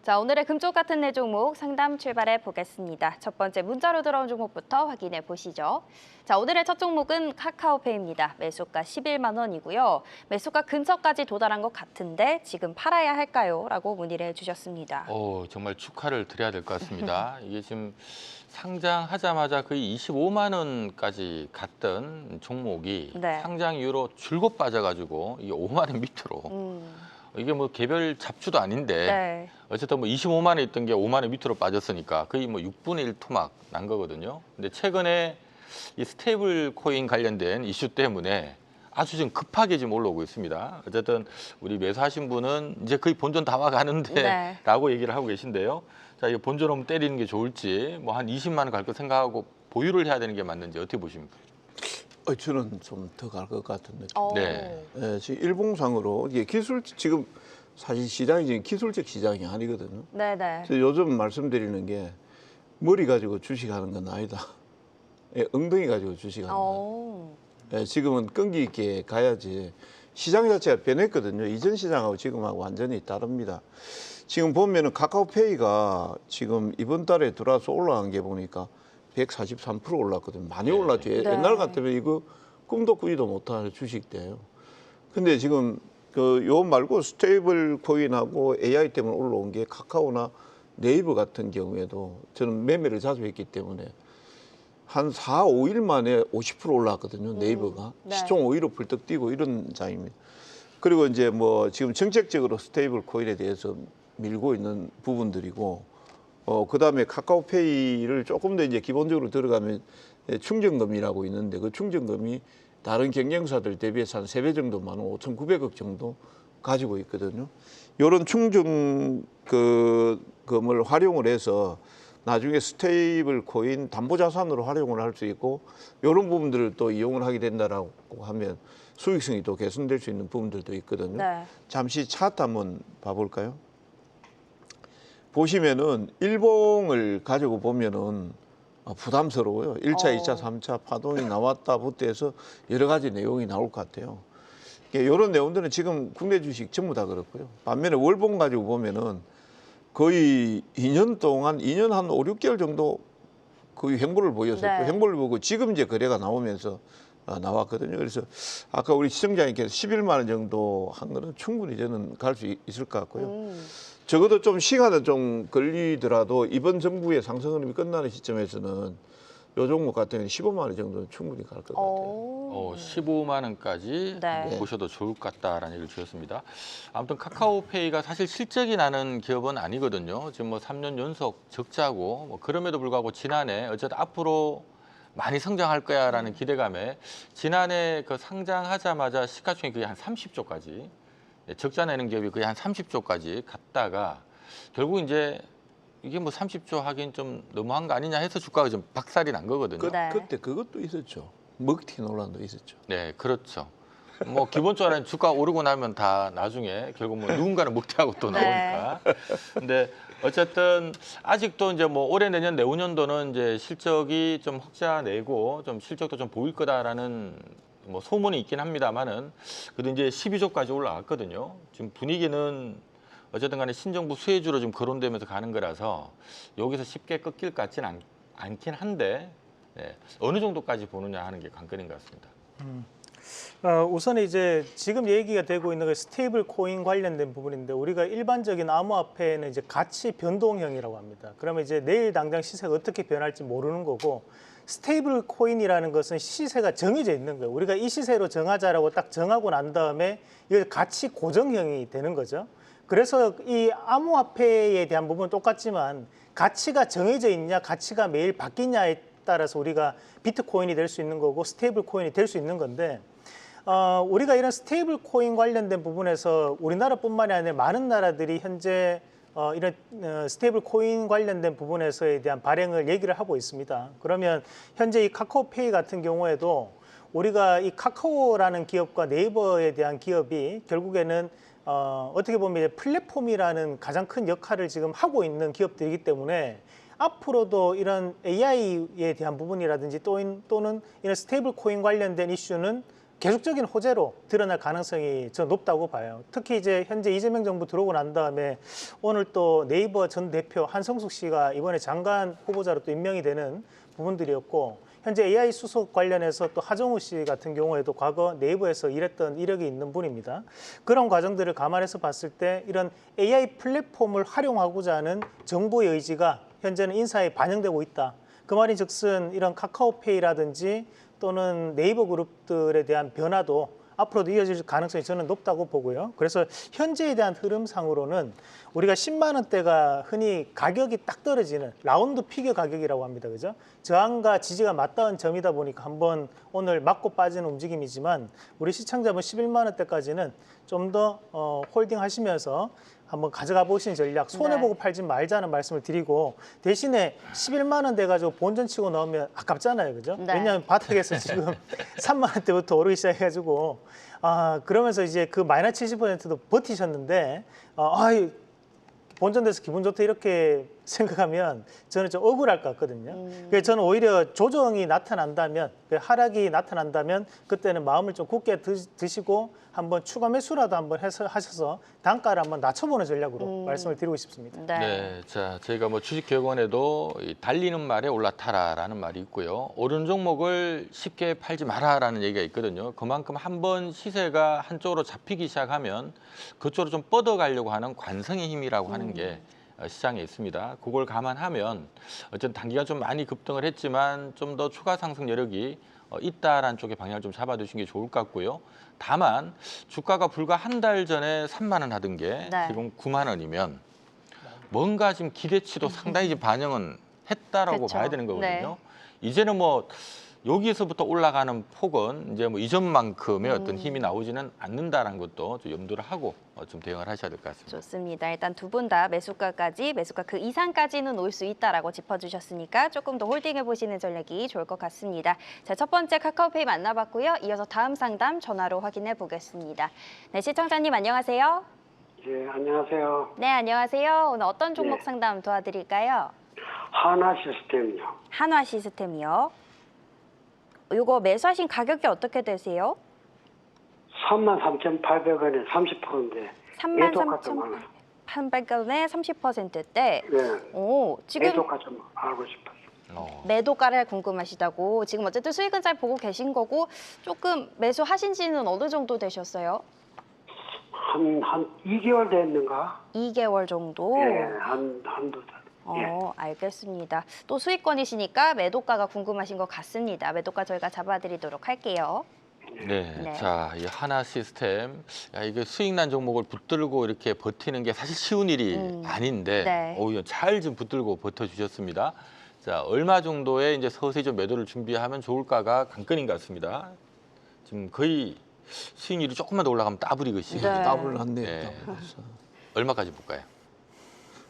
자, 오늘의 금쪽 같은 내 종목 상담 출발해 보겠습니다. 첫 번째 문자로 들어온 종목부터 확인해 보시죠. 자, 오늘의 첫 종목은 카카오페이입니다. 매수가 11만 원이고요. 매수가 근처까지 도달한 것 같은데 지금 팔아야 할까요? 라고 문의를 해주셨습니다. 정말 축하를 드려야 될 것 같습니다. 이게 지금 상장하자마자 거의 25만 원까지 갔던 종목이 네. 상장 이후로 줄곧 빠져가지고 이게 5만 원 밑으로 이게 뭐 개별 잡주도 아닌데 네. 어쨌든 뭐 25만 원 있던 게 5만 원 밑으로 빠졌으니까 거의 뭐 6분의 1 토막 난 거거든요. 근데 최근에 이 스테이블 코인 관련된 이슈 때문에 아주 지금 급하게 지금 올라오고 있습니다. 어쨌든 우리 매수하신 분은 이제 거의 본전 다 와가는데 네. 라고 얘기를 하고 계신데요. 자, 이거 본전 없으면 때리는 게 좋을지 뭐 한 20만 원 갈 거 생각하고 보유를 해야 되는 게 맞는지 어떻게 보십니까? 저는 좀 더 갈 것 같은 느낌. 네. 예, 지금 일봉상으로 이게 기술 지금 사실 시장이 지금 기술적 시장이 아니거든요. 네네. 그래서 요즘 말씀드리는 게 머리 가지고 주식하는 건 아니다. 예, 엉덩이 가지고 주식하는 거. 예, 지금은 끈기 있게 가야지. 시장 자체가 변했거든요. 이전 시장하고 지금하고 완전히 다릅니다. 지금 보면은 카카오페이가 지금 이번 달에 들어와서 올라간 게 보니까 143% 올랐거든요. 많이 올랐죠. 네. 옛날 같으면 이거 꿈도 꾸지도 못할 주식대예요. 근데 지금 요 말고 스테이블 코인하고 AI 때문에 올라온 게 카카오나 네이버 같은 경우에도 저는 매매를 자주 했기 때문에 한 4, 5일 만에 50% 올랐거든요. 네이버가. 네. 시총 5위로 불떡 뛰고 이런 장입니다. 그리고 이제 뭐 지금 정책적으로 스테이블 코인에 대해서 밀고 있는 부분들이고 그다음에 카카오페이를 조금 더 이제 기본적으로 들어가면 충전금이라고 있는데 그 충전금이 다른 경쟁사들 대비해서 한 3배 정도 많은 5,900억 정도 가지고 있거든요. 이런 충전금을 활용을 해서 나중에 스테이블 코인 담보자산으로 활용을 할 수 있고 이런 부분들을 또 이용을 하게 된다라고 하면 수익성이 또 개선될 수 있는 부분들도 있거든요. 네. 잠시 차트 한번 봐볼까요? 보시면은 일봉을 가지고 보면은 부담스러워요. 1차, 2차, 3차 파동이 나왔다부터 해서 여러 가지 내용이 나올 것 같아요. 이런 내용들은 지금 국내 주식 전부 다 그렇고요. 반면에 월봉 가지고 보면은 거의 2년 동안, 2년 한 5, 6개월 정도 거의 횡보를 보였었고, 네. 횡보를 보고 지금 이제 거래가 나오면서 나왔거든요. 그래서 아까 우리 시청자님께서 11만 원 정도 한 거는 충분히 저는 갈 수 있을 것 같고요. 적어도 좀 시간은 좀 걸리더라도 이번 정부의 상승 흐름이 끝나는 시점에서는 요 종목 같은 경우는 15만 원 정도는 충분히 갈 것 같아요. 15만 원까지 네. 보셔도 좋을 것 같다라는 얘기를 주셨습니다. 아무튼 카카오페이가 사실 실적이 나는 기업은 아니거든요. 지금 뭐 3년 연속 적자고 뭐 그럼에도 불구하고 지난해 어쨌든 앞으로 많이 성장할 거야라는 기대감에 지난해 그 상장하자마자 시가총액이 거의 한 30조까지 적자 내는 기업이 거의 한 30조까지 갔다가 결국 이제 이게 뭐 30조 하긴 좀 너무한 거 아니냐 해서 주가가 좀 박살이 난 거거든요. 네. 그때 그것도 있었죠. 먹튀 논란도 있었죠. 네, 그렇죠. 뭐 기본적으로 주가 오르고 나면 다 나중에 결국 뭐 누군가는 먹튀하고 또 나오니까. 근데 어쨌든 아직도 이제 뭐 올해 내년 내후년도는 이제 실적이 좀 흑자 내고 좀 실적도 좀 보일 거다라는 뭐 소문이 있긴 합니다만은 그래도 이제 12조까지 올라갔거든요. 지금 분위기는 어쨌든 간에 신정부 수혜주로 좀 거론되면서 가는 거라서 여기서 쉽게 꺾일 것 같지는 않긴 한데 네, 어느 정도까지 보느냐 하는 게 관건인 것 같습니다. 우선 이제 지금 얘기가 되고 있는 게 스테이블 코인 관련된 부분인데 우리가 일반적인 암호화폐는 이제 가치 변동형이라고 합니다. 그러면 이제 내일 당장 시세가 어떻게 변할지 모르는 거고 스테이블 코인이라는 것은 시세가 정해져 있는 거예요. 우리가 이 시세로 정하자라고 딱 정하고 난 다음에 이게 가치 고정형이 되는 거죠. 그래서 이 암호화폐에 대한 부분은 똑같지만 가치가 정해져 있냐, 가치가 매일 바뀌냐에 따라서 우리가 비트코인이 될 수 있는 거고 스테이블 코인이 될 수 있는 건데 우리가 이런 스테이블 코인 관련된 부분에서 우리나라뿐만이 아니라 많은 나라들이 현재 이런 스테이블 코인 관련된 부분에서에 대한 발행을 얘기를 하고 있습니다. 그러면 현재 이 카카오페이 같은 경우에도 우리가 이 카카오라는 기업과 네이버에 대한 기업이 결국에는 어떻게 보면 이제 플랫폼이라는 가장 큰 역할을 지금 하고 있는 기업들이기 때문에 앞으로도 이런 AI에 대한 부분이라든지 또는 이런 스테이블 코인 관련된 이슈는 계속적인 호재로 드러날 가능성이 저 높다고 봐요. 특히 이제 현재 이재명 정부 들어오고 난 다음에 오늘 또 네이버 전 대표 한성숙 씨가 이번에 장관 후보자로 또 임명이 되는 부분들이었고, 현재 AI 수석 관련해서 또 하정우 씨 같은 경우에도 과거 네이버에서 일했던 이력이 있는 분입니다. 그런 과정들을 감안해서 봤을 때 이런 AI 플랫폼을 활용하고자 하는 정부의 의지가 현재는 인사에 반영되고 있다. 그 말인즉슨 이런 카카오페이라든지 또는 네이버 그룹들에 대한 변화도 앞으로도 이어질 가능성이 저는 높다고 보고요. 그래서 현재에 대한 흐름상으로는 우리가 10만 원대가 흔히 가격이 딱 떨어지는 라운드 피겨 가격이라고 합니다. 그죠? 저항과 지지가 맞닿은 점이다 보니까 한번 오늘 맞고 빠지는 움직임이지만 우리 시청자분 11만 원대까지는 좀 더 홀딩 하시면서 한번 가져가 보시는 전략, 손해보고 팔지 말자는 말씀을 드리고, 대신에 11만 원 돼가지고 본전 치고 넣으면 아깝잖아요. 그죠? 네. 왜냐하면 바닥에서 지금 3만 원대부터 오르기 시작해가지고 그러면서 이제 그 마이너스 70%도 버티셨는데 본전돼서 기분 좋다 이렇게 생각하면 저는 좀 억울할 것 같거든요. 그래서 저는 오히려 조정이 나타난다면, 하락이 나타난다면 그때는 마음을 좀 굳게 드시고 한번 추가 매수라도 한번 하셔서 단가를 한번 낮춰보는 전략으로 말씀을 드리고 싶습니다. 네. 네, 자 저희가 뭐 주식교육원에도 이 달리는 말에 올라타라라는 말이 있고요. 오른 종목을 쉽게 팔지 마라라는 얘기가 있거든요. 그만큼 한번 시세가 한쪽으로 잡히기 시작하면 그쪽으로 좀 뻗어가려고 하는 관성의 힘이라고 하는 게 시장에 있습니다. 그걸 감안하면 어쨌든 단기간 좀 많이 급등을 했지만 좀 더 추가 상승 여력이 있다라는 쪽의 방향을 좀 잡아두시는 게 좋을 것 같고요. 다만 주가가 불과 한 달 전에 3만 원 하던 게 네. 지금 9만 원이면 뭔가 지금 기대치도 상당히 지금 반영은 했다라고 그쵸. 봐야 되는 거거든요. 네. 이제는 뭐 여기서부터 올라가는 폭은 이제 뭐 이전만큼의 어떤 힘이 나오지는 않는다라는 것도 좀 염두를 하고 좀 대응을 하셔야 될 것 같습니다. 좋습니다. 일단 두 분 다 매수가 그 이상까지는 올 수 있다라고 짚어주셨으니까 조금 더 홀딩해 보시는 전략이 좋을 것 같습니다. 자, 첫 번째 카카오페이 만나봤고요. 이어서 다음 상담 전화로 확인해 보겠습니다. 네, 시청자님 안녕하세요. 예, 안녕하세요. 네, 안녕하세요. 오늘 어떤 종목 네. 상담 도와드릴까요? 하나 시스템이요. 한화 시스템이요. 이거 매수하신 가격이 어떻게 되세요? 33,800원에 30%인데. 33,800원에 30%대. 네. 오, 지금 매도가 좀 알고 싶어요. 매도가를 궁금하시다고. 지금 어쨌든 수익은 잘 보고 계신 거고 조금 매수하신 지는 어느 정도 되셨어요? 한 2개월 됐는가? 2개월 정도? 예, 한두 달. 예. 알겠습니다. 또 수익권이시니까 매도가가 궁금하신 것 같습니다. 매도가 저희가 잡아드리도록 할게요. 네, 네. 자, 이 하나 시스템, 이게 수익난 종목을 붙들고 이렇게 버티는 게 사실 쉬운 일이 아닌데, 네. 오히려 잘 좀 붙들고 버텨주셨습니다. 자, 얼마 정도의 이제 서서히 좀 매도를 준비하면 좋을까가 관건인 것 같습니다. 지금 거의 수익률이 조금만 더 올라가면 따블이것이거든요. 네. 답을 났네요. 네. 얼마까지 볼까요?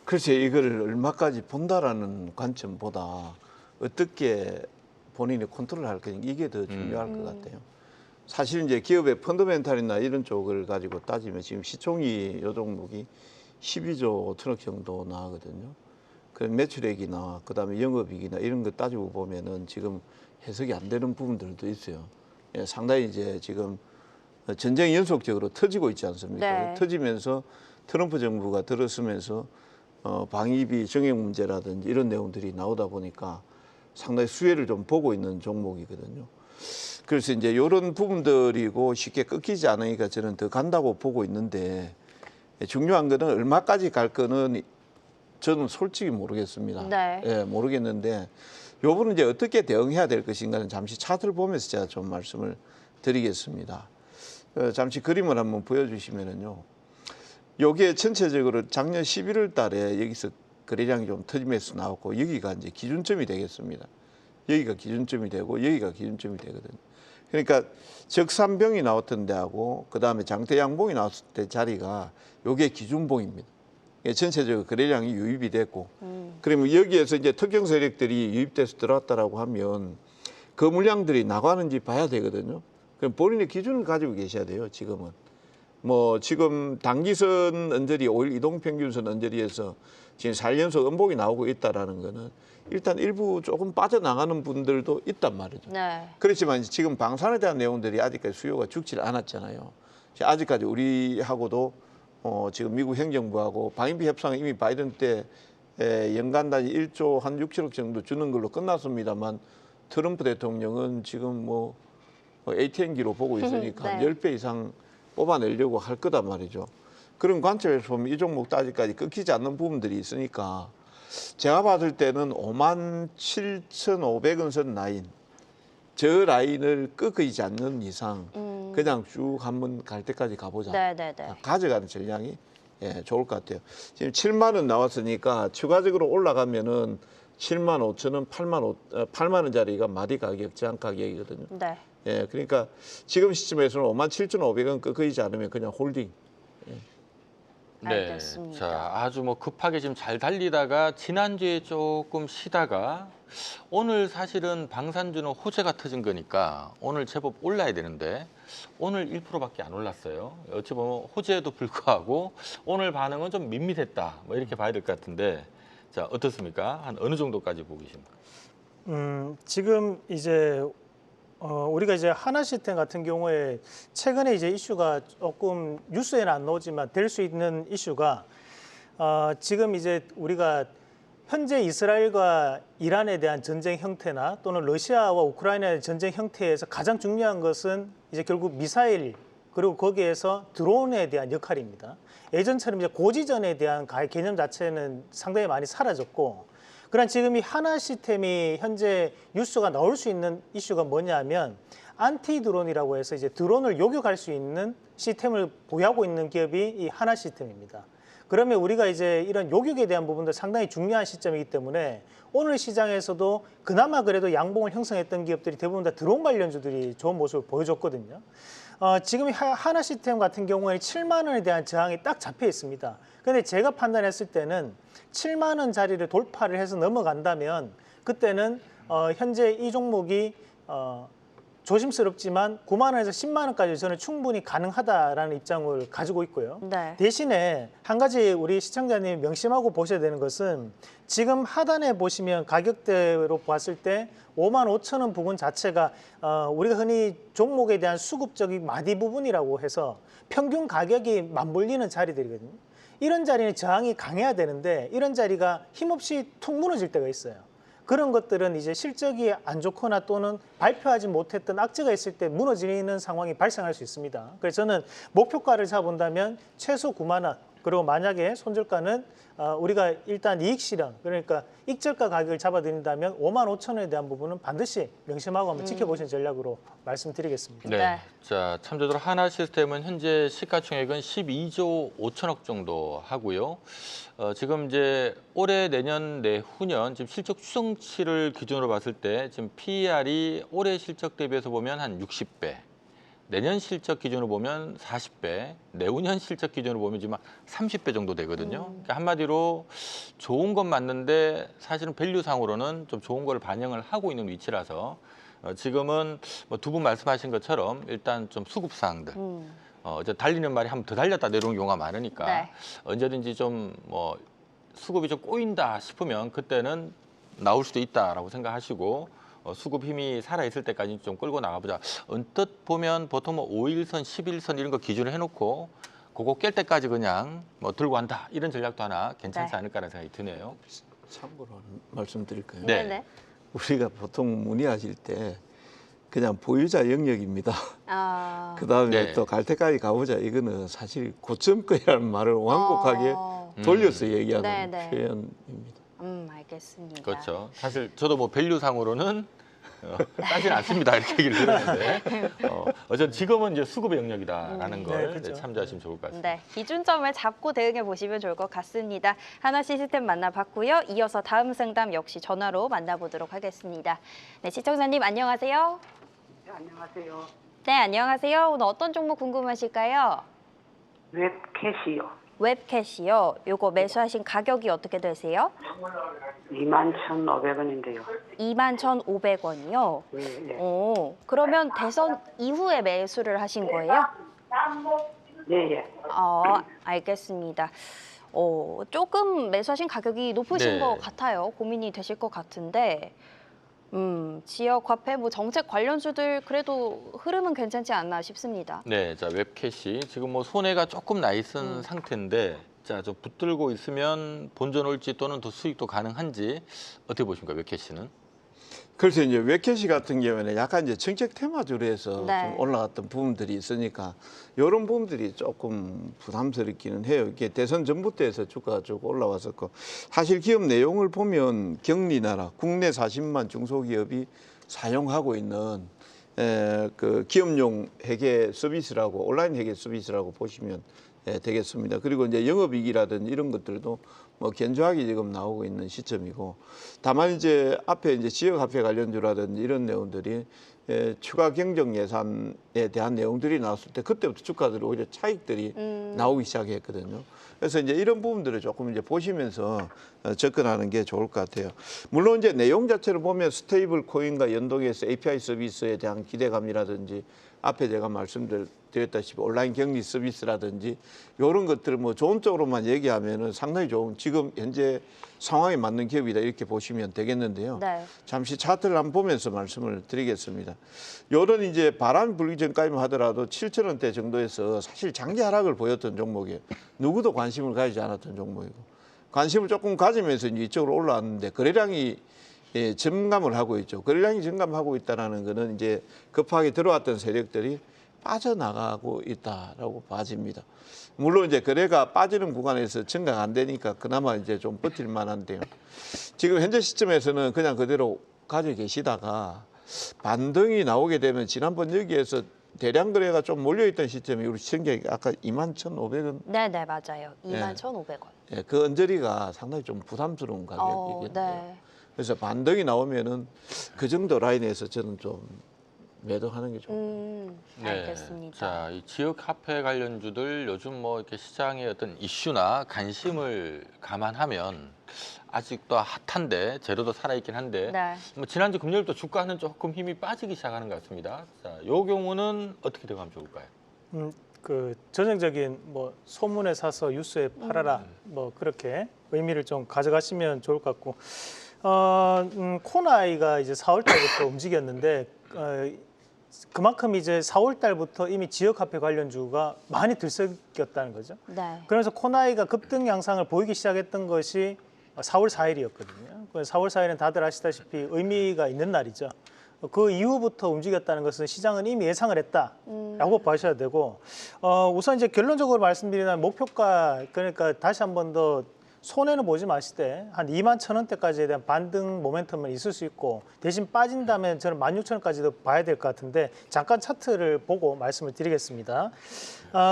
글쎄 이걸 얼마까지 본다라는 관점보다 어떻게 본인이 컨트롤할 거냐 이게 더 중요할 것 같아요. 사실 이제 기업의 펀더멘탈이나 이런 쪽을 가지고 따지면 지금 시총이 요 종목이 12조 5천억 정도 나가거든요. 그 매출액이나 그다음에 영업이익이나 이런 거 따지고 보면은 지금 해석이 안 되는 부분들도 있어요. 예, 상당히 이제 지금 전쟁이 연속적으로 터지고 있지 않습니까? 네. 터지면서 트럼프 정부가 들어서면서 방위비 정액 문제라든지 이런 내용들이 나오다 보니까 상당히 수혜를 좀 보고 있는 종목이거든요. 그래서 이제 이런 부분들이고 쉽게 꺾이지 않으니까 저는 더 간다고 보고 있는데 중요한 거는 얼마까지 갈 거는 저는 솔직히 모르겠습니다. 네. 예, 모르겠는데 요 부분은 이제 어떻게 대응해야 될 것인가는 잠시 차트를 보면서 제가 좀 말씀을 드리겠습니다. 잠시 그림을 한번 보여주시면은요. 요게 전체적으로 작년 11월 달에 여기서 거래량이 좀 터지면서 나왔고 여기가 이제 기준점이 되겠습니다. 여기가 기준점이 되고 여기가 기준점이 되거든요. 그러니까 적산병이 나왔던 데하고 그다음에 장대양봉이 나왔을 때 자리가 요게 기준봉입니다. 전체적으로 거래량이 유입이 됐고 그러면 여기에서 이제 특정 세력들이 유입돼서 들어왔다라고 하면 그 물량들이 나가는지 봐야 되거든요. 그럼 본인의 기준을 가지고 계셔야 돼요. 지금은. 뭐 지금 단기선 언저리 5일 이동평균선 언저리에서 지금 4연속 음봉이 나오고 있다라는 거는 일단 일부 조금 빠져나가는 분들도 있단 말이죠. 네. 그렇지만 지금 방산에 대한 내용들이 아직까지 수요가 죽질 않았잖아요. 아직까지 우리하고도 지금 미국 행정부하고 방위비 협상은 이미 바이든 때 연간 단위 1조 한 6, 7억 정도 주는 걸로 끝났습니다만 트럼프 대통령은 지금 뭐 AT&T로 보고 있으니까 네. 10배 이상 뽑아내려고 할 거단 말이죠. 그런 관점에서 보면 이 종목도 아직까지 끊기지 않는 부분들이 있으니까 제가 봤을 때는 57,500원 선 라인, 저 라인을 꺾이지 않는 이상 그냥 쭉 한번 갈 때까지 가보자. 네네네. 가져가는 전략이 좋을 것 같아요. 지금 7만 원 나왔으니까 추가적으로 올라가면은 7만 5천 원, 8만 원짜리가 마디 가격, 제한 가격이거든요. 네. 그러니까 지금 시점에서는 57,500원 꺾이지 않으면 그냥 홀딩. 알겠습니다. 자, 아주 뭐 급하게 지금 잘 달리다가 지난주에 조금 쉬다가 오늘 사실은 방산주는 호재가 터진 거니까 오늘 제법 올라야 되는데 오늘 1%밖에 안 올랐어요. 어찌 보면 호재에도 불구하고 오늘 반응은 좀 밋밋했다. 뭐 이렇게 봐야 될 것 같은데 자, 어떻습니까? 한 어느 정도까지 보고 계십니까? 지금 이제 우리가 이제 하나시스템 같은 경우에 최근에 이제 이슈가 조금 뉴스에는 안 나오지만 될 수 있는 이슈가 지금 이제 우리가 현재 이스라엘과 이란에 대한 전쟁 형태나 또는 러시아와 우크라이나의 전쟁 형태에서 가장 중요한 것은 이제 결국 미사일 그리고 거기에서 드론에 대한 역할입니다. 예전처럼 이제 고지전에 대한 개념 자체는 상당히 많이 사라졌고, 그러나 지금 이 하나 시스템이 현재 뉴스가 나올 수 있는 이슈가 뭐냐면 안티 드론이라고 해서 이제 드론을 요격할 수 있는 시스템을 보유하고 있는 기업이 이 하나 시스템입니다. 그러면 우리가 이제 이런 요격에 대한 부분도 상당히 중요한 시점이기 때문에 오늘 시장에서도 그나마 그래도 양봉을 형성했던 기업들이 대부분 다 드론 관련주들이 좋은 모습을 보여줬거든요. 지금 하나 시스템 같은 경우에 7만 원에 대한 저항이 딱 잡혀 있습니다. 근데 제가 판단했을 때는 7만 원 자리를 돌파를 해서 넘어간다면 그때는 현재 이 종목이 조심스럽지만 9만 원에서 10만 원까지 저는 충분히 가능하다라는 입장을 가지고 있고요. 네. 대신에 한 가지 우리 시청자님이 명심하고 보셔야 되는 것은 지금 하단에 보시면 가격대로 봤을 때 5만 5천 원 부분 자체가 우리가 흔히 종목에 대한 수급적인 마디 부분이라고 해서 평균 가격이 맞물리는 자리들이거든요. 이런 자리는 저항이 강해야 되는데 이런 자리가 힘없이 툭 무너질 때가 있어요. 그런 것들은 이제 실적이 안 좋거나 또는 발표하지 못했던 악재가 있을 때 무너지는 상황이 발생할 수 있습니다. 그래서 저는 목표가를 잡아본다면 최소 9만 원, 그리고 만약에 손절가는 우리가 일단 이익 실현, 그러니까 익절가 가격을 잡아드린다면 5만 5천 원에 대한 부분은 반드시 명심하고 한번 지켜보시는 전략으로 말씀드리겠습니다. 네. 네. 자, 참조적으로 하나 시스템은 현재 시가총액은 12조 5천억 정도 하고요. 지금 이제 올해, 내년, 내후년 지금 실적 추정치를 기준으로 봤을 때 지금 PER이 올해 실적 대비해서 보면 한 60배. 내년 실적 기준으로 보면 40배, 내후년 실적 기준으로 보면 지금 30배 정도 되거든요. 그러니까 한마디로 좋은 건 맞는데 사실은 밸류상으로는 좀 좋은 걸 반영을 하고 있는 위치라서 지금은 뭐 두 분 말씀하신 것처럼 일단 좀 수급 사항들, 이제 달리는 말이 한번 더 달렸다 내려오는 경우가 많으니까 네. 언제든지 좀 뭐 수급이 좀 꼬인다 싶으면 그때는 나올 수도 있다라고 생각하시고 수급 힘이 살아있을 때까지 좀 끌고 나가보자. 언뜻 보면 보통 뭐 5일선, 11선 이런 거 기준을 해놓고 그거 깰 때까지 그냥 뭐 들고 간다. 이런 전략도 하나 괜찮지 네. 않을까라는 생각이 드네요. 참고로 말씀드릴까요? 네. 네네. 우리가 보통 문의하실 때 그냥 보유자 영역입니다. 그다음에 네. 또 갈 때까지 가보자. 이거는 사실 고점 거라는 말을 완곡하게 돌려서 얘기하는 네네. 표현입니다. 알겠습니다. 그렇죠. 사실 저도 뭐 밸류상으로는 따지는 않습니다. 이렇게 얘기를 들었는데 어쨌든 지금은 이제 수급의 영역이다라는 걸 네, 그렇죠. 이제 참조하시면 좋을 것 같습니다. 네, 기준점을 잡고 대응해 보시면 좋을 것 같습니다. 하나 시스템 만나봤고요. 이어서 다음 상담 역시 전화로 만나보도록 하겠습니다. 네, 시청자님 안녕하세요. 네, 안녕하세요. 네, 안녕하세요. 오늘 어떤 종목 궁금하실까요? 웹캐시요. 웹캐시요. 요거 매수하신 가격이 어떻게 되세요? 21,500원인데요. 21,500원이요. 예, 예. 오, 그러면 대선 이후에 매수를 하신 거예요? 예, 예. 알겠습니다. 조금 매수하신 가격이 높으신 네. 것 같아요. 고민이 되실 것 같은데 지역 화폐 뭐 정책 관련주들 그래도 흐름은 괜찮지 않나 싶습니다. 네, 자 웹캐시 지금 뭐 손해가 조금 나 있은 상태인데 자 좀 붙들고 있으면 본전 올지 또는 더 수익도 가능한지 어떻게 보십니까 웹캐시는? 그래서 이제 웹캐시 같은 경우에는 약간 이제 정책 테마주로 해서 네. 좀 올라갔던 부분들이 있으니까 이런 부분들이 조금 부담스럽기는 해요. 이게 대선 전부터 해서 주가가 쭉 올라왔었고 사실 기업 내용을 보면 격리나라 국내 40만 중소기업이 사용하고 있는 그 기업용 회계 서비스라고 온라인 회계 서비스라고 보시면 되겠습니다. 그리고 이제 영업이익이라든지 이런 것들도 뭐 견조하게 지금 나오고 있는 시점이고, 다만 이제 앞에 이제 지역화폐 관련주라든지 이런 내용들이 추가 경정 예산에 대한 내용들이 나왔을 때 그때부터 주가들이 오히려 차익들이 나오기 시작했거든요. 그래서 이제 이런 부분들을 조금 이제 보시면서 접근하는 게 좋을 것 같아요. 물론 이제 내용 자체를 보면 스테이블 코인과 연동해서 API 서비스에 대한 기대감이라든지 앞에 제가 말씀드렸다시피 온라인 격리 서비스라든지 이런 것들을 뭐 좋은 쪽으로만 얘기하면은 상당히 좋은 지금 현재 상황에 맞는 기업이다 이렇게 보시면 되겠는데요. 네. 잠시 차트를 한번 보면서 말씀을 드리겠습니다. 요런 이제 바람 불기 전까지만 하더라도 7,000원대 정도에서 사실 장기 하락을 보였던 종목이에요. 누구도 관심을 가지지 않았던 종목이고 관심을 조금 가지면서 이제 이쪽으로 올라왔는데 거래량이 증감을 하고 있죠. 거래량이 증감하고 있다는 거는 이제 급하게 들어왔던 세력들이 빠져나가고 있다라고 봐집니다. 물론 이제 거래가 빠지는 구간에서 증가가 안 되니까 그나마 이제 좀 버틸 만한데요. 지금 현재 시점에서는 그냥 그대로 가지고 계시다가 반등이 나오게 되면 지난번 여기에서 대량 거래가 좀 몰려있던 시점이 우리 시청자가 아까 21,500원 네네 맞아요. 21,500원. 예, 그 언저리가 상당히 좀 부담스러운 가격이겠네요. 네. 그래서 반등이 나오면은 그 정도 라인에서 저는 좀 매도하는 게 좋아요. 알겠습니다. 자, 이 지역 화폐 관련주들 요즘 뭐 이렇게 시장의 어떤 이슈나 관심을 감안하면 아직도 핫한데 재료도 살아있긴 한데 네. 뭐 지난주 금요일도 주가는 조금 힘이 빠지기 시작하는 것 같습니다. 자, 요 경우는 어떻게 들어가면 좋을까요? 그 전형적인 뭐 소문에 사서 뉴스에 팔아라 뭐 그렇게 의미를 좀 가져가시면 좋을 것 같고 코나이가 이제 4월 달부터 움직였는데 그만큼 이제 4월 달부터 이미 지역화폐 관련주가 많이 들썩였다는 거죠. 네. 그러면서 코나이가 급등 양상을 보이기 시작했던 것이 4월 4일이었거든요. 4월 4일은 다들 아시다시피 의미가 있는 날이죠. 그 이후부터 움직였다는 것은 시장은 이미 예상을 했다라고 봐셔야 되고 우선 이제 결론적으로 말씀드리면 목표가 그러니까 다시 한 번 더 손해는 보지 마시되 한 21,000원대까지에 대한 반등 모멘텀은 있을 수 있고 대신 빠진다면 저는 16,000원까지도 봐야 될 것 같은데 잠깐 차트를 보고 말씀을 드리겠습니다.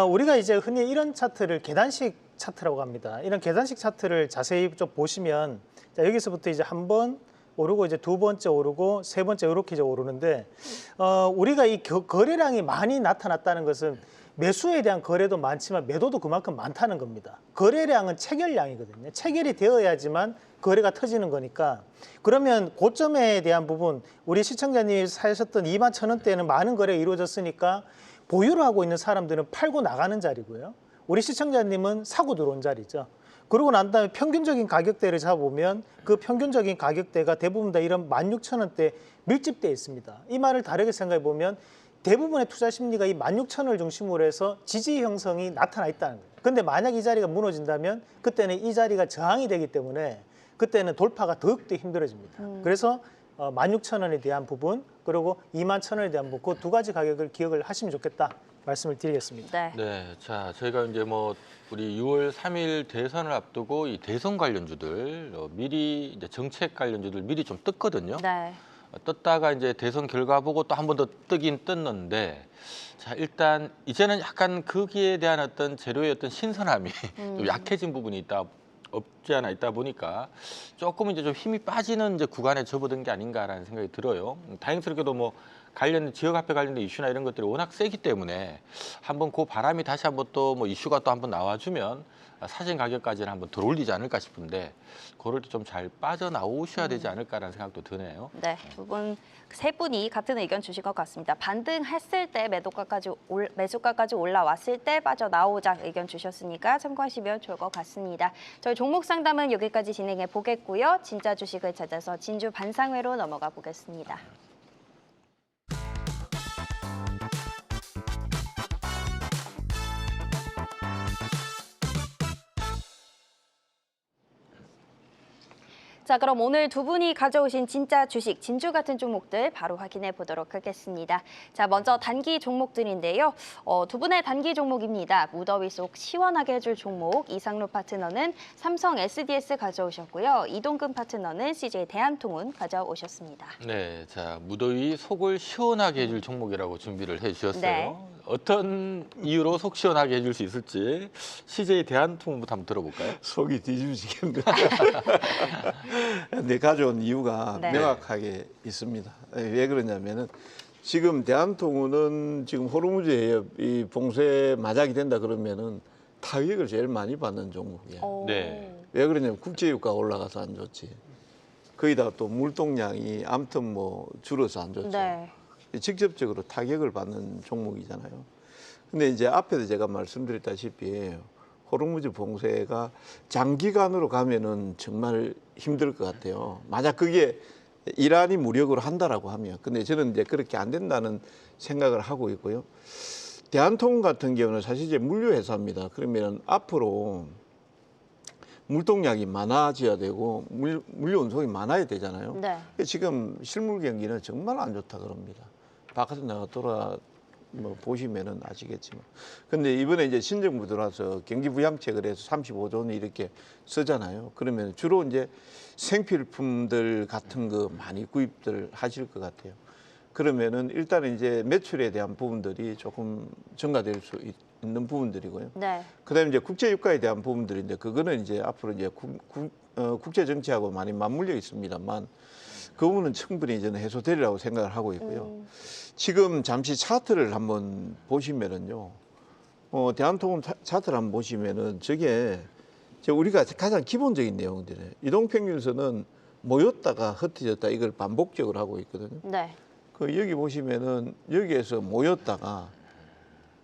우리가 이제 흔히 이런 차트를 계단식 차트라고 합니다. 이런 계단식 차트를 자세히 좀 보시면 자, 여기서부터 이제 한 번 오르고 이제 두 번째 오르고 세 번째 이렇게 이제 오르는데 우리가 이 거래량이 많이 나타났다는 것은 매수에 대한 거래도 많지만 매도도 그만큼 많다는 겁니다. 거래량은 체결량이거든요. 체결이 되어야지만 거래가 터지는 거니까 그러면 고점에 대한 부분 우리 시청자님이 사셨던 21,000원대에는 많은 거래가 이루어졌으니까 보유를 하고 있는 사람들은 팔고 나가는 자리고요. 우리 시청자님은 사고 들어온 자리죠. 그러고 난 다음에 평균적인 가격대를 잡아보면 그 평균적인 가격대가 대부분 다 이런 16,000원대 밀집되어 있습니다. 이 말을 다르게 생각해 보면 대부분의 투자 심리가 이 16,000원을 중심으로 해서 지지 형성이 나타나 있다는 거예요. 근데 만약 이 자리가 무너진다면 그때는 이 자리가 저항이 되기 때문에 그때는 돌파가 더욱더 힘들어집니다. 그래서 16,000원에 대한 부분 그리고 21,000원에 대한 부분 그 두 가지 가격을 기억을 하시면 좋겠다 말씀을 드리겠습니다. 네. 네, 자 저희가 이제 뭐 우리 6월 3일 대선을 앞두고 이 대선 관련주들 미리 이제 정책 관련주들 미리 좀 떴거든요. 네. 떴다가 이제 대선 결과 보고 또 한 번 더 뜨긴 떴는데 자 일단 이제는 약간 거기에 대한 어떤 재료의 어떤 신선함이 좀 약해진 부분이 없지 않아 있다 보니까 조금 이제 좀 힘이 빠지는 이제 구간에 접어든 게 아닌가라는 생각이 들어요. 다행스럽게도 뭐 관련 지역화폐 관련된 이슈나 이런 것들이 워낙 세기 때문에 한번 그 바람이 다시 한번 또 뭐 이슈가 또 한번 나와주면 사진 가격까지는 한번 덜 올리지 않을까 싶은데 그럴 때 좀 잘 빠져나오셔야 되지 않을까라는 생각도 드네요. 네, 세 분이 같은 의견 주신 것 같습니다. 반등했을 때 매수가까지 올라왔을 때 빠져나오자 의견 주셨으니까 참고하시면 좋을 것 같습니다. 저희 종목 상담은 여기까지 진행해 보겠고요. 진짜 주식을 찾아서 진주 반상회로 넘어가 보겠습니다. 자, 그럼 오늘 두 분이 가져오신 진짜 주식, 진주 같은 종목들 바로 확인해 보도록 하겠습니다. 자, 먼저 단기 종목들인데요. 두 분의 단기 종목입니다. 무더위 속 시원하게 해줄 종목, 이상로 파트너는 삼성 SDS 가져오셨고요. 이동근 파트너는 CJ 대한통운 가져오셨습니다. 네, 자 무더위 속을 시원하게 해줄 종목이라고 준비를 해주셨어요. 네. 어떤 이유로 속 시원하게 해줄 수 있을지 CJ 대한통운부터 한번 들어볼까요? 속이 뒤집어지겠네. 근데 가져온 이유가 네. 명확하게 있습니다. 왜 그러냐면은 지금 대한통운은 지금 호르무즈 해협이 봉쇄 마작이 된다 그러면은 타격을 제일 많이 받는 종목이에요. 네. 왜 그러냐면 국제유가가 올라가서 안 좋지. 거기다가 또 물동량이 아무튼 뭐 줄어서 안 좋죠. 네. 직접적으로 타격을 받는 종목이잖아요. 근데 이제 앞에도 제가 말씀드렸다시피 호르무즈 봉쇄가 장기간으로 가면은 정말 힘들 것 같아요. 만약 그게 이란이 무력으로 한다라고 하면. 근데 저는 이제 그렇게 안 된다는 생각을 하고 있고요. 대한통운 같은 경우는 사실 이제 물류회사입니다. 그러면 앞으로 물동량이 많아져야 되고 물류 운송이 많아야 되잖아요. 네. 지금 실물 경기는 정말 안 좋다 그럽니다. 바깥에 나가 보시면은 아시겠지만. 근데 이번에 이제 신정부 들어와서 경기 부양책을 해서 35조 원 이렇게 쓰잖아요. 그러면 주로 이제 생필품들 같은 거 많이 구입들 하실 것 같아요. 그러면은 일단은 이제 매출에 대한 부분들이 조금 증가될 수 있는 부분들이고요. 네. 그다음에 이제 국제 유가에 대한 부분들인데 그거는 이제 앞으로 이제 국제 정치하고 많이 맞물려 있습니다만 그 부분은 충분히 저는 해소되리라고 생각을 하고 있고요. 지금 잠시 차트를 한번 보시면은요. 대한통운 차트를 한번 보시면은 저게 우리가 가장 기본적인 내용들이에요. 이동평균선은 모였다가 흩어졌다 이걸 반복적으로 하고 있거든요. 네. 그 여기 보시면은 여기에서 모였다가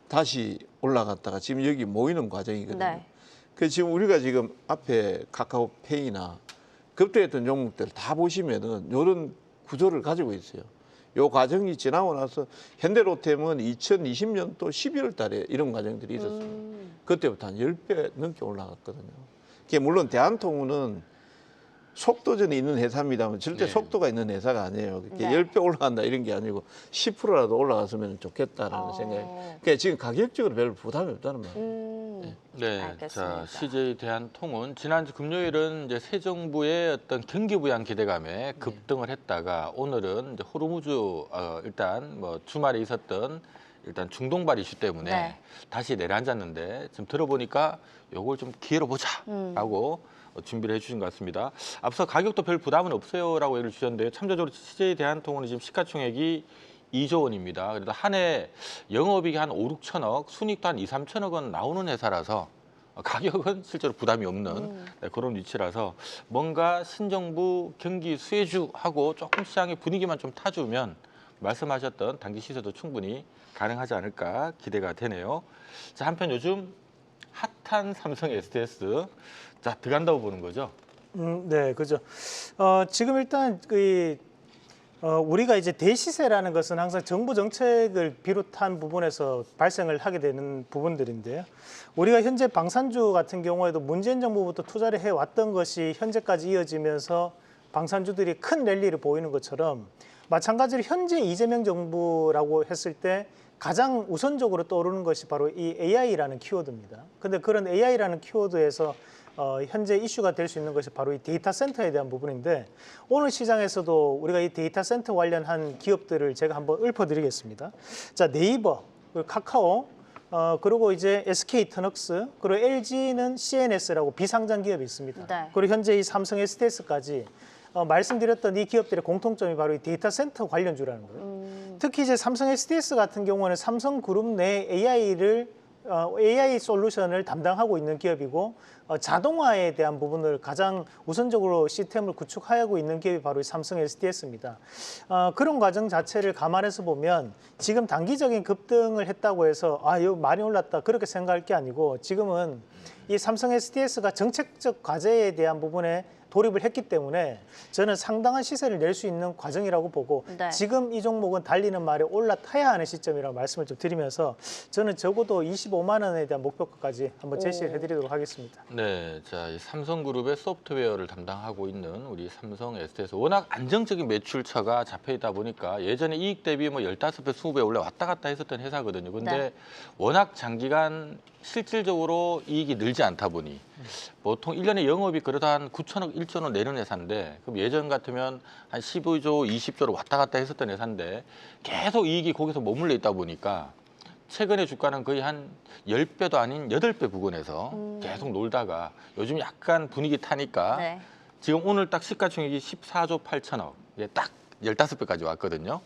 다시 올라갔다가 지금 여기 모이는 과정이거든요. 네. 그 지금 우리가 지금 앞에 카카오페이나 급등했던 종목들 다 보시면은 이런 구조를 가지고 있어요. 요 과정이 지나고 나서 현대로템은 2020년도 12월 달에 이런 과정들이 있었어요. 그때부터 한 10배 넘게 올라갔거든요. 그게 물론 대한통운은 속도전이 있는 회사입니다만 절대 네. 속도가 있는 회사가 아니에요. 그게 네. 10배 올라간다 이런 게 아니고 10%라도 올라갔으면 좋겠다라는 생각이. 그러니까 지금 가격적으로 별 부담이 없다는 말이에요. 네, 알겠습니다. 자 CJ 대한통운 지난주 금요일은 이제 새 정부의 어떤 경기 부양 기대감에 급등을 했다가 오늘은 이제 호르무즈 일단 뭐 주말에 있었던 일단 중동발 이슈 때문에 네. 다시 내려앉았는데 지금 들어보니까 요걸 좀 기회로 보자라고 준비를 해주신 것 같습니다. 앞서 가격도 별 부담은 없어요라고 얘기를 주셨는데요. 참조적으로 CJ 대한통운이 지금 시가총액이 2조 원입니다. 그래도 한 해 영업이익이 한 5, 6천억, 순이익도 한 2, 3천억 원 나오는 회사라서 가격은 실제로 부담이 없는 그런 위치라서 뭔가 신정부 경기 수혜주하고 조금 시장의 분위기만 좀 타주면 말씀하셨던 단기 시세도 충분히 가능하지 않을까 기대가 되네요. 자, 한편 요즘 핫한 삼성 SDS 자 들어간다고 보는 거죠? 네, 그죠. 지금 일단 우리가 이제 대시세라는 것은 항상 정부 정책을 비롯한 부분에서 발생을 하게 되는 부분들인데요. 우리가 현재 방산주 같은 경우에도 문재인 정부부터 투자를 해왔던 것이 현재까지 이어지면서 방산주들이 큰 랠리를 보이는 것처럼 마찬가지로 현재 이재명 정부라고 했을 때 가장 우선적으로 떠오르는 것이 바로 이 AI라는 키워드입니다. 근데 그런 AI라는 키워드에서 현재 이슈가 될 수 있는 것이 바로 이 데이터 센터에 대한 부분인데 오늘 시장에서도 우리가 이 데이터 센터 관련한 기업들을 제가 한번 읊어드리겠습니다. 자, 네이버, 그리고 카카오, 그리고 이제 SK트럭스, 그리고 LG는 CNS라고 비상장 기업이 있습니다. 네. 그리고 현재 이 삼성 SDS까지 말씀드렸던 이 기업들의 공통점이 바로 이 데이터 센터 관련주라는 거예요. 특히 이제 삼성 SDS 같은 경우는 삼성그룹 내 AI 솔루션을 담당하고 있는 기업이고 자동화에 대한 부분을 가장 우선적으로 시스템을 구축하고 있는 기업이 바로 이 삼성 SDS입니다. 그런 과정 자체를 감안해서 보면 지금 단기적인 급등을 했다고 해서 이거 많이 올랐다 그렇게 생각할 게 아니고 지금은 이 삼성 SDS가 정책적 과제에 대한 부분에 돌입을 했기 때문에 저는 상당한 시세를 낼 수 있는 과정이라고 보고 네. 지금 이 종목은 달리는 말에 올라타야 하는 시점이라고 말씀을 좀 드리면서 저는 적어도 25만 원에 대한 목표가까지 한번 제시를 해드리도록 하겠습니다. 네, 자, 이 삼성그룹의 소프트웨어를 담당하고 있는 우리 삼성 SDS 워낙 안정적인 매출처가 잡혀 있다 보니까 예전에 이익 대비 뭐 15배, 20배 원래 왔다 갔다 했었던 회사거든요. 근데 네. 워낙 장기간 실질적으로 이익이 늘지 않다 보니 보통 1년에 영업이 그래도 한 9천억, 1조 원 내는 회사인데 그럼 예전 같으면 한 15조, 20조로 왔다 갔다 했었던 회사인데 계속 이익이 거기서 머물러 있다 보니까 최근에 주가는 거의 한 10배도 아닌 8배 부근에서 계속 놀다가 요즘 약간 분위기 타니까 네. 지금 오늘 딱 시가총액이 14조 8천억, 이게 딱 15배까지 왔거든요.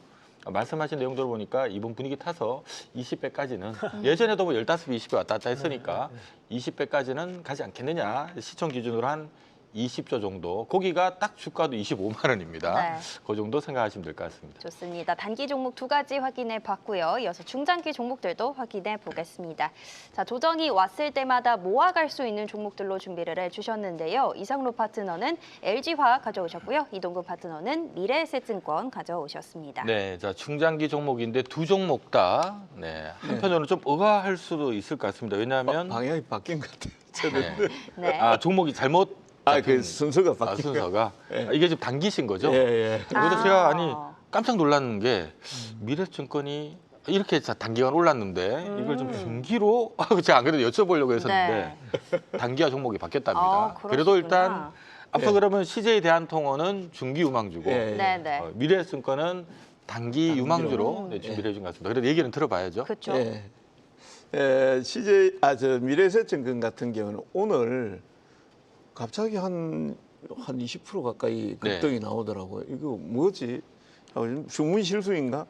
말씀하신 내용들을 보니까 이번 분위기 타서 20배까지는 예전에도 뭐 15배, 20배 왔다 갔다 했으니까 20배까지는 가지 않겠느냐. 시총 기준으로 한 20조 정도. 거기가 딱 주가도 25만 원입니다. 네. 그 정도 생각하시면 될 것 같습니다. 좋습니다. 단기 종목 2가지 확인해 봤고요. 이어서 중장기 종목들도 확인해 보겠습니다. 자, 조정이 왔을 때마다 모아갈 수 있는 종목들로 준비를 해주셨는데요. 이상로 파트너는 LG화학 가져오셨고요. 이동근 파트너는 미래에셋증권 가져오셨습니다. 네, 자 중장기 종목인데 두 종목 다 한편으로는 좀 의아할 수도 있을 것 같습니다. 왜냐하면 방향이 바뀐 것 같아요. 저는. 네. 네. 종목이 잘못 그 순서가 바뀐 것 순서가 이게 지금 당기신 거죠? 예, 예. 그래서 제가 깜짝 놀랐는 게 미래증권이 이렇게 단기간 올랐는데 이걸 좀 중기로 제가 안 그래도 여쭤보려고 했었는데 단기화 종목이 바뀌었답니다. 그래도 일단 앞서 그러면 CJ 대한통운은 중기 유망주고 네, 네. 미래증권은 단기 유망주로 준비를 해준 것 같습니다. 그래도 얘기는 들어봐야죠. 그렇죠. 저 미래에셋증권 같은 경우는 오늘 갑자기 한 20% 가까이 급등이 나오더라고요. 이거 뭐지? 주문 실수인가?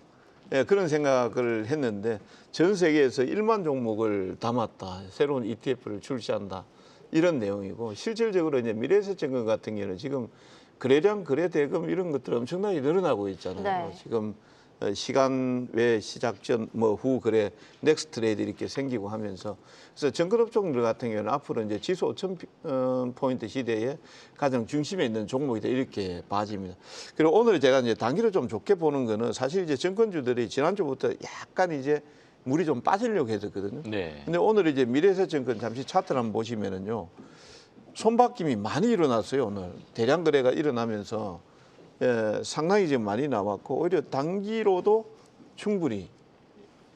그런 생각을 했는데 전 세계에서 1만 종목을 담았다. 새로운 ETF를 출시한다. 이런 내용이고 실질적으로 이제 미래에셋증권 같은 경우는 지금 거래량, 거래 대금 이런 것들 엄청나게 늘어나고 있잖아요. 네. 지금 시간 외 시작 전 뭐 후 거래 넥스트 트레이드 이렇게 생기고 하면서 그래서 정글업종들 같은 경우는 앞으로 이제 지수 5,000 포인트 시대에 가장 중심에 있는 종목이다 이렇게 봐집니다. 그리고 오늘 제가 이제 단기로 좀 좋게 보는 거는 사실 이제 증권주들이 지난주부터 약간 이제 물이 좀 빠지려고 했었거든요. 네. 근데 오늘 이제 미래에셋증권 잠시 차트를 한번 보시면은요. 손바뀜이 많이 일어났어요, 오늘. 대량 거래가 일어나면서 상당히 지금 많이 나왔고 오히려 단기로도 충분히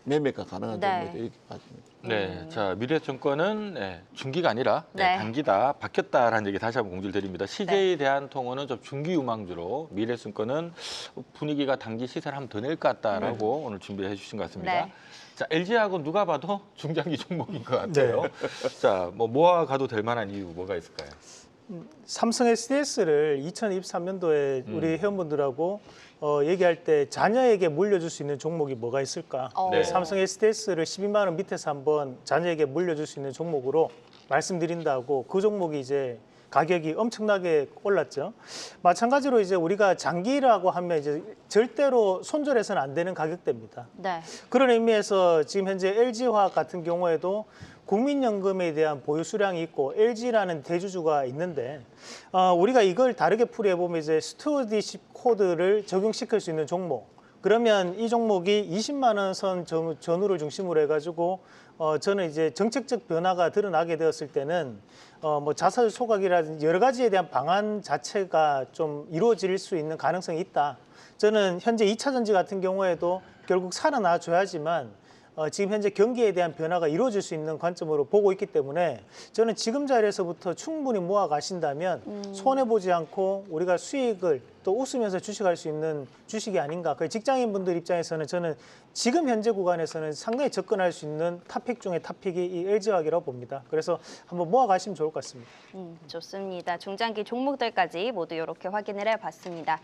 매매가 가능한 정도다 이렇게 봐집니다. 네, 자 미래증권은 중기가 아니라 단기다 바뀌었다라는 얘기 다시 한번 공지를 드립니다. CJ 대한통운은 좀 중기 유망주로 미래증권은 분위기가 단기 시세를 한번 더 낼 것 같다라고 오늘 준비해 주신 것 같습니다. 네. 자 LG하고 누가 봐도 중장기 종목인 것 같아요. 자 뭐 모아가도 될 만한 이유 뭐가 있을까요? 삼성 SDS를 2023년도에 우리 회원분들하고 얘기할 때 자녀에게 물려줄 수 있는 종목이 뭐가 있을까? 네. 삼성 SDS를 12만 원 밑에서 한번 자녀에게 물려줄 수 있는 종목으로 말씀드린다고 그 종목이 이제 가격이 엄청나게 올랐죠. 마찬가지로 이제 우리가 장기라고 하면 이제 절대로 손절해서는 안 되는 가격대입니다. 네. 그런 의미에서 지금 현재 LG화학 같은 경우에도 국민연금에 대한 보유 수량이 있고 LG라는 대주주가 있는데 우리가 이걸 다르게 풀이해보면 이제 스튜어디십 코드를 적용시킬 수 있는 종목. 그러면 이 종목이 20만 원 선 전후를 중심으로 해가지고 저는 이제 정책적 변화가 드러나게 되었을 때는 뭐 자사주 소각이라든지 여러 가지에 대한 방안 자체가 좀 이루어질 수 있는 가능성이 있다. 저는 현재 2차 전지 같은 경우에도 결국 살아나 줘야지만 지금 현재 경기에 대한 변화가 이루어질 수 있는 관점으로 보고 있기 때문에 저는 지금 자리에서부터 충분히 모아 가신다면 손해보지 않고 우리가 수익을 또 웃으면서 주식할 수 있는 주식이 아닌가. 그 직장인분들 입장에서는 저는 지금 현재 구간에서는 상당히 접근할 수 있는 탑픽 중에 탑픽이 이 LG화학이라고 봅니다. 그래서 한번 모아 가시면 좋을 것 같습니다. 좋습니다. 중장기 종목들까지 모두 이렇게 확인을 해봤습니다.